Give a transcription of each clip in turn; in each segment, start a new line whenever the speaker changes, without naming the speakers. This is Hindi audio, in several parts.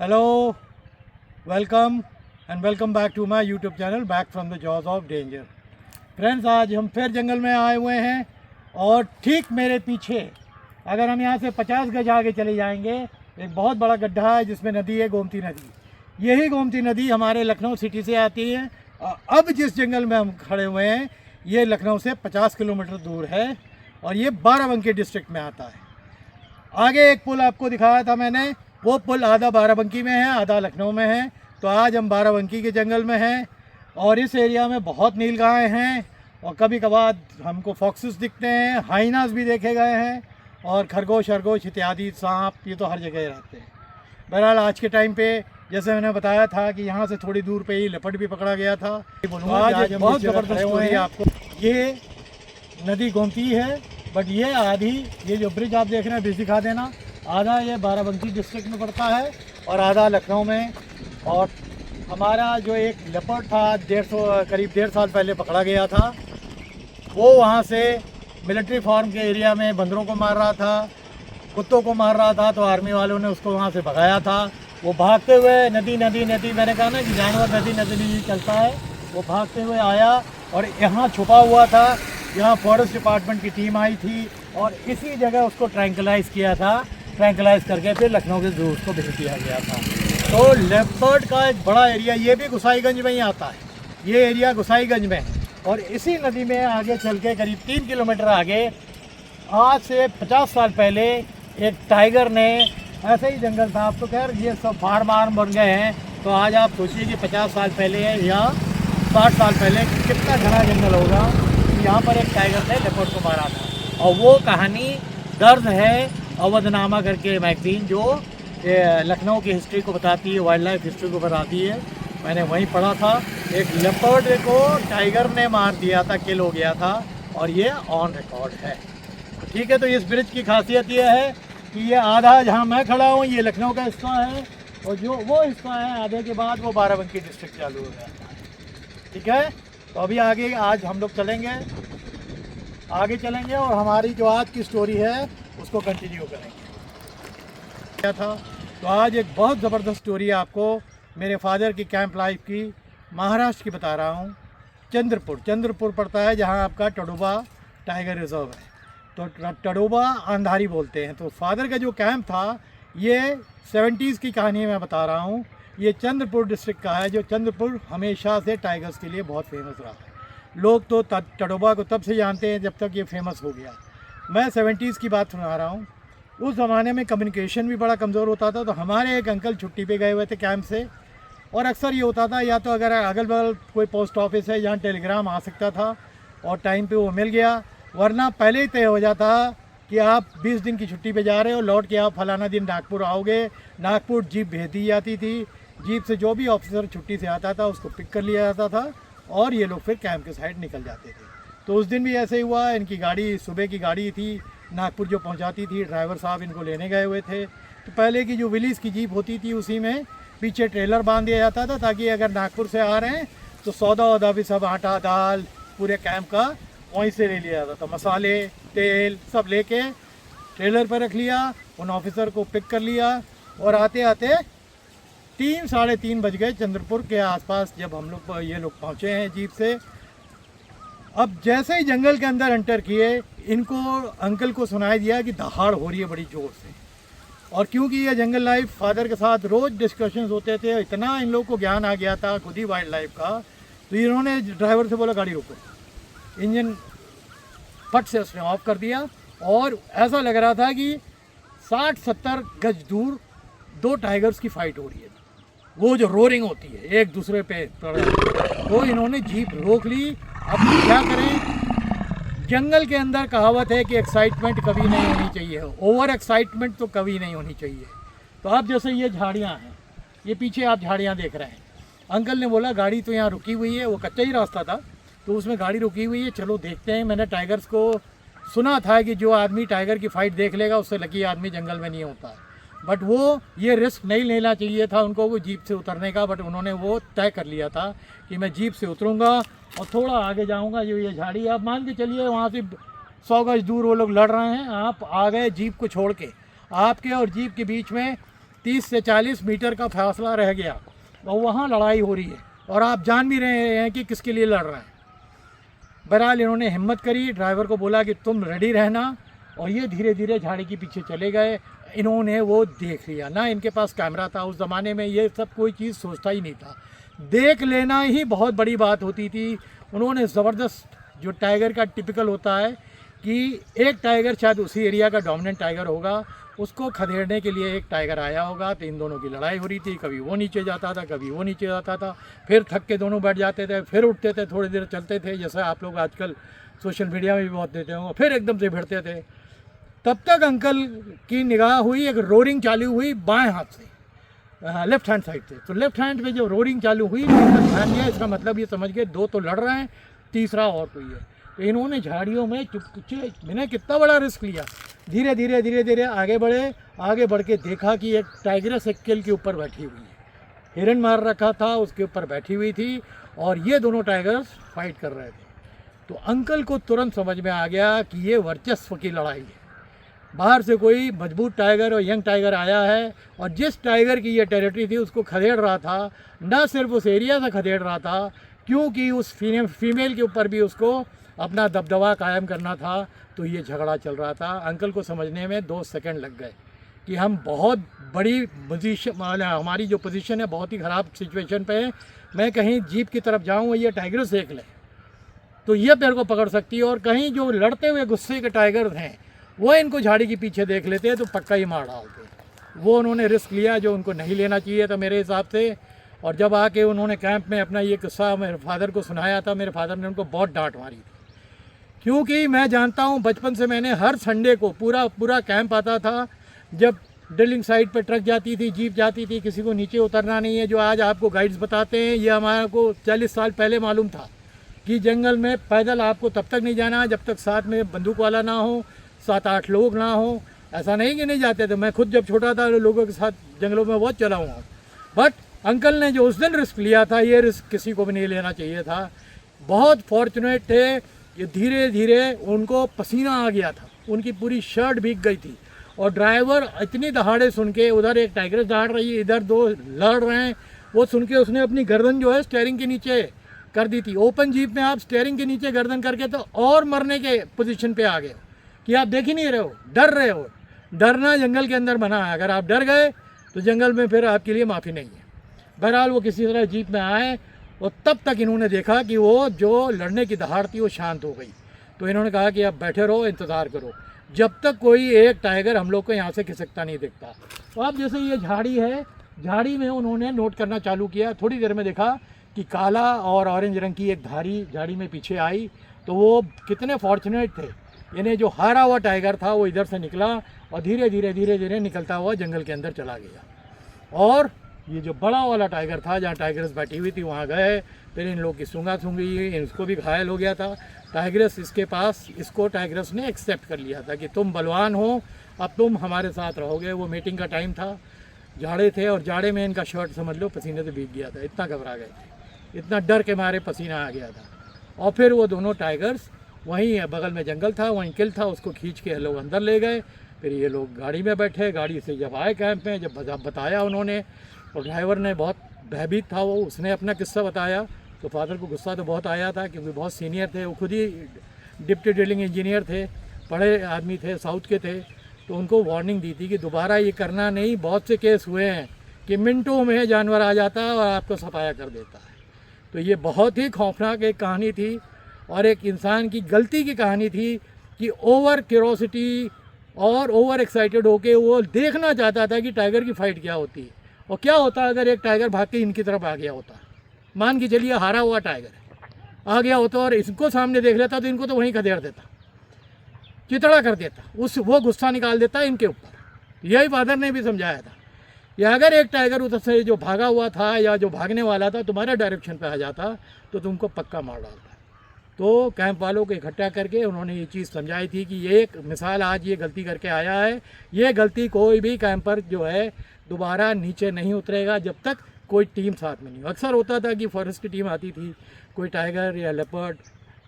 Hello, welcome and welcome back to my YouTube channel back from the jaws of danger. Friends, आज हम फिर जंगल में आए हुए हैं और ठीक मेरे पीछे अगर हम यहाँ से 50 गज आगे चले जाएंगे, एक बहुत बड़ा गड्ढा है जिसमें नदी है, गोमती नदी। यही गोमती नदी हमारे लखनऊ सिटी से आती है और अब जिस जंगल में हम खड़े हुए हैं ये लखनऊ से 50 किलोमीटर दूर है और ये बाराबंकी डिस्ट्रिक्ट में आता है। आगे एक पुल आपको दिखाया था मैंने, वो पुल आधा बाराबंकी में है, आधा लखनऊ में है। तो आज हम बाराबंकी के जंगल में हैं और इस एरिया में बहुत नीलगाय हैं और कभी कभार हमको फॉक्सेस दिखते हैं, हाइनास भी देखे गए हैं और खरगोश खरगोश इत्यादि सांप, ये तो हर जगह रहते हैं। बहरहाल आज के टाइम पे जैसे मैंने बताया था कि यहाँ से थोड़ी दूर पे ही लेपर्ड भी पकड़ा गया था। आज बहुत ज़बरदस्त स्टोरी है आपको। ये नदी गोमती है, बट ये आधी, ये जो ब्रिज आप देख रहे हैं, ब्रिज दिखा देना, आधा ये बाराबंकी डिस्ट्रिक्ट में पड़ता है और आधा लखनऊ में। और हमारा जो एक लेपर्ड था करीब 1.5 साल पहले पकड़ा गया था, वो वहाँ से मिलिट्री फार्म के एरिया में बंदरों को मार रहा था, कुत्तों को मार रहा था, तो आर्मी वालों ने उसको वहाँ से भगाया था। वो भागते हुए नदी मैंने कहा ना कि जानवर नदी चलता है, वो भागते हुए आया और यहाँ छुपा हुआ था। यहाँ फॉरेस्ट डिपार्टमेंट की टीम आई थी और इसी जगह उसको ट्रैंकुलाइज किया था, ट्रैंकुलाइज करके फिर लखनऊ के जू उसको भेज दिया गया था। तो लेपर्ड का एक बड़ा एरिया ये भी गुसाईगंज में ही आता है, ये एरिया गुसाईगंज में है। और इसी नदी में आगे चल के करीब 3 किलोमीटर आगे आज से 50 साल पहले एक टाइगर ने, ऐसे ही जंगल था, अब तो खैर ये सब फार्म आर्म बन गए हैं, तो आज आप सोचिए कि 50 साल पहले या 60 साल पहले कितना घना जंगल होगा। यहाँ पर एक टाइगर ने लेपर्ड को मारा था और वो कहानी दर्ज है अवधनामा करके मैगजीन, जो लखनऊ की हिस्ट्री को बताती है, वाइल्ड लाइफ हिस्ट्री को बताती है। मैंने वहीं पढ़ा था, एक लेपर्ड को टाइगर ने मार दिया था, किल हो गया था और ये ऑन रिकॉर्ड है। ठीक है, तो इस ब्रिज की खासियत ये है कि ये आधा जहाँ मैं खड़ा हूँ ये लखनऊ का हिस्सा है और जो वो हिस्सा है आधे के बाद वो बाराबंकी डिस्ट्रिक्ट चालू हो जाता है। ठीक है, तो अभी आगे आज हम लोग आगे चलेंगे और हमारी जो आज की स्टोरी है उसको कंटिन्यू करेंगे। क्या था, तो आज एक बहुत ज़बरदस्त स्टोरी आपको मेरे फादर की कैंप लाइफ की, महाराष्ट्र की बता रहा हूँ। चंद्रपुर पड़ता है जहाँ आपका टडोबा टाइगर रिजर्व है, तो टडोबा अंधारी बोलते हैं। तो फादर का जो कैंप था ये 70s की कहानी मैं बता रहा हूँ। ये चंद्रपुर डिस्ट्रिक्ट का है, जो चंद्रपुर हमेशा से टाइगर्स के लिए बहुत फेमस रहा है। लोग तो टडोबा को तब से जानते हैं जब तक ये फेमस हो गया। मैं 70s की बात सुना रहा हूँ। उस ज़माने में कम्युनिकेशन भी बड़ा कमज़ोर होता था, तो हमारे एक अंकल छुट्टी पे गए हुए थे कैंप से और अक्सर ये होता था या तो अगर अगल बगल कोई पोस्ट ऑफिस है जहाँ टेलीग्राम आ सकता था और टाइम पे वो मिल गया, वरना पहले ही तय हो जाता कि आप 20 दिन की छुट्टी पे जा रहे हो, लौट के आप फलाना दिन नागपुर आओगे। नागपुर जीप भेज दी जाती थी, जीप से जो भी ऑफिसर छुट्टी से आता था उसको पिक कर लिया जाता था और ये लोग फिर कैंप के साइड निकल जाते थे। तो उस दिन भी ऐसे ही हुआ। इनकी गाड़ी, सुबह की गाड़ी थी, नागपुर जो पहुंचाती थी, ड्राइवर साहब इनको लेने गए हुए थे। तो पहले की जो विलीज की जीप होती थी उसी में पीछे ट्रेलर बांध दिया जाता था, ताकि अगर नागपुर से आ रहे हैं तो सौदा वौदा भी सब, आटा दाल पूरे कैंप का वहीं से ले लिया जाता था। मसाले तेल सब लेके ट्रेलर पर रख लिया, उन ऑफिसर को पिक कर लिया और आते आते 3 साढ़े 3 बज गए चंद्रपुर के आसपास जब हम लोग ये लोग पहुँचे हैं जीप से। अब जैसे ही जंगल के अंदर एंटर किए, इनको अंकल को सुनाई दिया कि दहाड़ हो रही है बड़ी ज़ोर से। और क्योंकि ये जंगल लाइफ फादर के साथ रोज़ डिस्कशंस होते थे, इतना इन लोगों को ज्ञान आ गया था खुद ही वाइल्ड लाइफ का, तो इन्होंने ड्राइवर से बोला गाड़ी रोको। इंजन फट से उसने ऑफ कर दिया और ऐसा लग रहा था कि 60-70 गज दूर 2 टाइगर्स की फाइट हो रही है, वो जो रोरिंग होती है एक दूसरे पे। तो इन्होंने जीप रोक ली। अब क्या करें, जंगल के अंदर कहावत है कि एक्साइटमेंट कभी नहीं होनी चाहिए, ओवर एक्साइटमेंट तो कभी नहीं होनी चाहिए। तो अब जैसे ये झाड़ियाँ हैं, ये पीछे आप झाड़ियाँ देख रहे हैं, अंकल ने बोला गाड़ी तो यहाँ रुकी हुई है, वो कच्चा ही रास्ता था तो उसमें गाड़ी रुकी हुई है, चलो देखते हैं। मैंने टाइगर्स को सुना था कि जो आदमी टाइगर की फ़ाइट देख लेगा उससे लकी आदमी जंगल में नहीं होता, बट वो ये रिस्क नहीं लेना चाहिए था उनको वो जीप से उतरने का। बट उन्होंने वो तय कर लिया था कि मैं जीप से उतरूँगा और थोड़ा आगे जाऊँगा। जो ये झाड़ी आप मान के चलिए वहाँ से 100 गज दूर वो लोग लड़ रहे हैं, आप आ गए जीप को छोड़ के, आपके और जीप के बीच में 30 से 40 मीटर का फासला रह गया और वहाँ लड़ाई हो रही है और आप जान भी रहे हैं कि किसके लिए लड़ रहे हैं। बहरहाल इन्होंने हिम्मत करी, ड्राइवर को बोला कि तुम रेडी रहना, और ये धीरे धीरे झाड़ी के पीछे चले गए। इन्होंने वो देख लिया ना, इनके पास कैमरा था, उस ज़माने में ये सब कोई चीज़ सोचता ही नहीं था, देख लेना ही बहुत बड़ी बात होती थी। उन्होंने ज़बरदस्त, जो टाइगर का टिपिकल होता है कि एक टाइगर शायद उसी एरिया का डोमिनेंट टाइगर होगा, उसको खदेड़ने के लिए एक टाइगर आया होगा। तो इन दोनों की लड़ाई हो रही थी, कभी वो नीचे जाता था, कभी वो नीचे जाता था, फिर थक के दोनों बैठ जाते थे, फिर उठते थे, थोड़ी देर चलते थे, जैसे आप लोग आजकल सोशल मीडिया में भी बहुत देते हो, फिर एकदम से भिड़ते थे। तब तक अंकल की निगाह हुई, एक रोरिंग चालू हुई बाएं हाथ से, लेफ्ट हैंड साइड से। तो लेफ्ट हैंड पे जो रोरिंग चालू हुई, ध्यान दिया, इसका मतलब ये समझ गए दो तो लड़ रहे हैं, तीसरा और कोई है। तो इन्होंने झाड़ियों में चुपचे, मैंने कितना बड़ा रिस्क लिया, धीरे धीरे धीरे धीरे आगे बढ़े। आगे बढ़ के देखा कि एक टाइगरस एक किल के ऊपर बैठी हुई है, हिरन मार रखा था, उसके ऊपर बैठी हुई थी, और ये दोनों टाइगर्स फाइट कर रहे थे। तो अंकल को तुरंत समझ में आ गया कि ये वर्चस्व की लड़ाई है। बाहर से कोई मजबूत टाइगर और यंग टाइगर आया है, और जिस टाइगर की ये टेरिटरी थी उसको खदेड़ रहा था, न सिर्फ उस एरिया से खदेड़ रहा था, क्योंकि उस फीमेल के ऊपर भी उसको अपना दबदबा कायम करना था। तो ये झगड़ा चल रहा था। अंकल को समझने में 2 सेकंड लग गए कि हम बहुत बड़ी पोजीशन, हमारी जो पोजीशन है बहुत ही ख़राब सिचुएशन पे है। मैं कहीं जीप की तरफ जाऊँ, ये टाइगर देख ले तो ये पैर को पकड़ सकती है, और कहीं जो लड़ते हुए गुस्से के टाइगर हैं वो इनको झाड़ी के पीछे देख लेते हैं तो पक्का ही मार डालते। वो उन्होंने रिस्क लिया जो उनको नहीं लेना चाहिए था मेरे हिसाब से। और जब आके उन्होंने कैंप में अपना ये किस्सा मेरे फादर को सुनाया था, मेरे फादर ने उनको बहुत डांट मारी थी, क्योंकि मैं जानता हूँ बचपन से मैंने हर संडे को पूरा कैंप आता था। जब ड्रिलिंग साइट पर ट्रक जाती थी, जीप जाती थी, किसी को नीचे उतरना नहीं है। जो आज आपको गाइड्स बताते हैं, ये हमारे को 40 साल पहले मालूम था कि जंगल में पैदल आपको तब तक नहीं जाना जब तक साथ में बंदूक वाला ना हो, 7-8 लोग ना हो। ऐसा नहीं कि नहीं जाते थे, मैं खुद जब छोटा था लोगों के साथ जंगलों में बहुत चला हूँ। बट अंकल ने जो उस दिन रिस्क लिया था, ये रिस्क किसी को भी नहीं लेना चाहिए था। बहुत फॉर्चुनेट थे, ये धीरे धीरे उनको पसीना आ गया था, उनकी पूरी शर्ट भीग गई थी। और ड्राइवर इतनी दहाड़े सुन के, उधर एक टाइगर दहाड़ रही है, इधर 2 लड़ रहे हैं, वो सुन के उसने अपनी गर्दन जो है स्टीयरिंग के नीचे कर दी थी। ओपन जीप में आप स्टीयरिंग के नीचे गर्दन करके तो और मरने के पोजीशन पे आ गए हो कि आप देख ही नहीं रहे हो, डर रहे हो। डरना जंगल के अंदर मना है, अगर आप डर गए तो जंगल में फिर आपके लिए माफ़ी नहीं है। बहरहाल वो किसी तरह जीप में आए, और तब तक इन्होंने देखा कि वो जो लड़ने की दहाड़ थी वो शांत हो गई। तो इन्होंने कहा कि आप बैठे रहो, इंतज़ार करो, जब तक कोई एक टाइगर हम लोग को यहाँ से खिसकता नहीं दिखता। तो अब जैसे ये झाड़ी है, झाड़ी में उन्होंने नोट करना चालू किया। थोड़ी देर में देखा कि काला और ऑरेंज रंग की एक धारी झाड़ी में पीछे आई। तो वो कितने फॉर्चुनेट थे, इन्हें जो हारा हुआ टाइगर था वो इधर से निकला और धीरे धीरे निकलता हुआ जंगल के अंदर चला गया। और ये जो बड़ा वाला टाइगर था, जहाँ टाइगरस बैठी हुई थी, वहाँ गए। फिर इन लोग की सूंघा सूंघी, इसको भी घायल हो गया था। टाइगरस इसके पास, इसको टाइगरस ने एक्सेप्ट कर लिया था कि तुम बलवान हो, अब तुम हमारे साथ रहोगे। वो मीटिंग का टाइम था, जाड़े थे, और जाड़े में इनका शर्ट समझ लो पसीने से भीग गया था, इतना घबरा गए थे, इतना डर के मारे पसीना आ गया था। और फिर वो दोनों टाइगर्स वहीं बगल में जंगल था, वहीं किल था, उसको खींच के लोग अंदर ले गए। फिर ये लोग गाड़ी में बैठे, गाड़ी से जब आए कैंप में, जब बताया उन्होंने, और ड्राइवर ने बहुत भयभीत था वो, उसने अपना किस्सा बताया। तो फादर को गुस्सा तो बहुत आया था, क्योंकि बहुत सीनियर थे, वो खुद ही डिप्टी ड्रिलिंग इंजीनियर थे, पढ़े आदमी थे, साउथ के थे। तो उनको वार्निंग दी थी कि दोबारा ये करना नहीं। बहुत से केस हुए हैं कि मिनटों में जानवर आ जाता है और आपको सफाया कर देता है। तो ये बहुत ही खौफनाक एक कहानी थी, और एक इंसान की गलती की कहानी थी कि ओवर क्यूरोसिटी और ओवर एक्साइटेड होके वो देखना चाहता था कि टाइगर की फ़ाइट क्या होती है, और क्या होता अगर एक टाइगर भाग के इनकी तरफ आ गया होता। मान के चलिए हारा हुआ टाइगर आ गया होता और इसको सामने देख लेता, तो इनको तो वहीं खदेड़ देता, चितड़ा कर देता, वो गुस्सा निकाल देता इनके ऊपर। यही फादर ने भी समझाया था कि अगर एक टाइगर उधर से जो भागा हुआ था या जो भागने वाला था तुम्हारे डायरेक्शन पे आ जाता तो तुमको पक्का मार डालता। तो कैंप वालों को इकट्ठा करके उन्होंने ये चीज़ समझाई थी कि ये एक मिसाल, आज ये गलती करके आया है, ये गलती कोई भी कैंपर जो है दोबारा नीचे नहीं उतरेगा जब तक कोई टीम साथ में नहीं हो। अक्सर होता था कि फॉरेस्ट की टीम आती थी, कोई टाइगर या लेपर्ड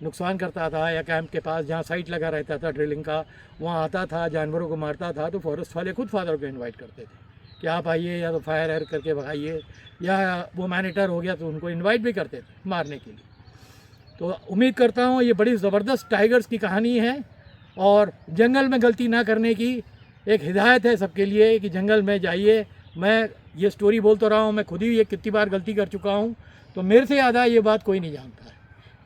नुकसान करता था, या कैंप के पास जहाँ साइट लगा रहता था ड्रिलिंग का, वहाँ आता था, जानवरों को मारता था, तो फॉरेस्ट वाले खुद फादर को इनवाइट करते थे कि आप आइए, या तो फायर एर करके भगाइए, या वो मैनेटर हो गया तो उनको इनवाइट भी करते थे मारने के लिए। तो उम्मीद करता हूँ ये बड़ी ज़बरदस्त टाइगर्स की कहानी है, और जंगल में गलती ना करने की एक हिदायत है सबके लिए कि जंगल में जाइए। मैं ये स्टोरी बोल तो रहा हूँ, मैं खुद ही ये कितनी बार गलती कर चुका हूँ, तो मेरे से ज़्यादा ये बात कोई नहीं जानता है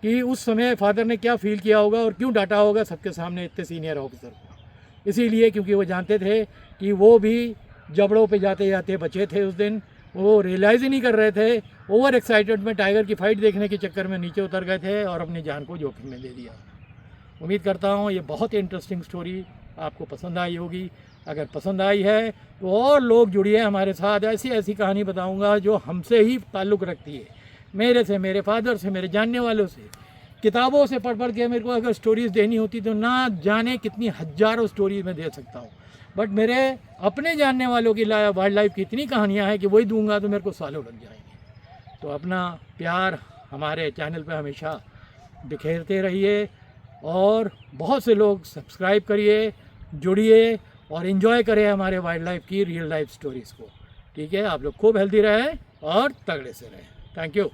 कि उस समय फादर ने क्या फील किया होगा और क्यों डांटा होगा सबके सामने इतने सीनियर ऑफिसर को। इसीलिए क्योंकि वो जानते थे कि वो भी जबड़ों पे जाते जाते बचे थे उस दिन, वो रियलाइज़ ही नहीं कर रहे थे, ओवर एक्साइटेड में टाइगर की फ़ाइट देखने के चक्कर में नीचे उतर गए थे और अपनी जान को जोखिम में दे दिया। उम्मीद करता हूँ ये बहुत ही इंटरेस्टिंग स्टोरी आपको पसंद आई होगी। अगर पसंद आई है तो और लोग जुड़िए हमारे साथ, ऐसी ऐसी कहानी बताऊँगा जो हमसे ही ताल्लुक़ रखती है, मेरे से, मेरे फादर से, मेरे जानने वालों से। किताबों से पढ़ के मेरे को अगर स्टोरीज़ देनी होती तो ना जाने कितनी हज़ारों स्टोरीज़ मैं दे सकता हूँ, बट मेरे अपने जानने वालों की वाइल्ड लाइफ की इतनी कहानियाँ हैं कि वही दूंगा तो मेरे को सालों लग जाएंगे। तो अपना प्यार हमारे चैनल पे हमेशा बिखेरते रहिए, और बहुत से लोग सब्सक्राइब करिए, जुड़िए और इन्जॉय करें हमारे वाइल्ड लाइफ की रियल लाइफ स्टोरीज़ को। ठीक है, आप लोग खूब हेल्दी रहें और तगड़े से रहें। Thank you.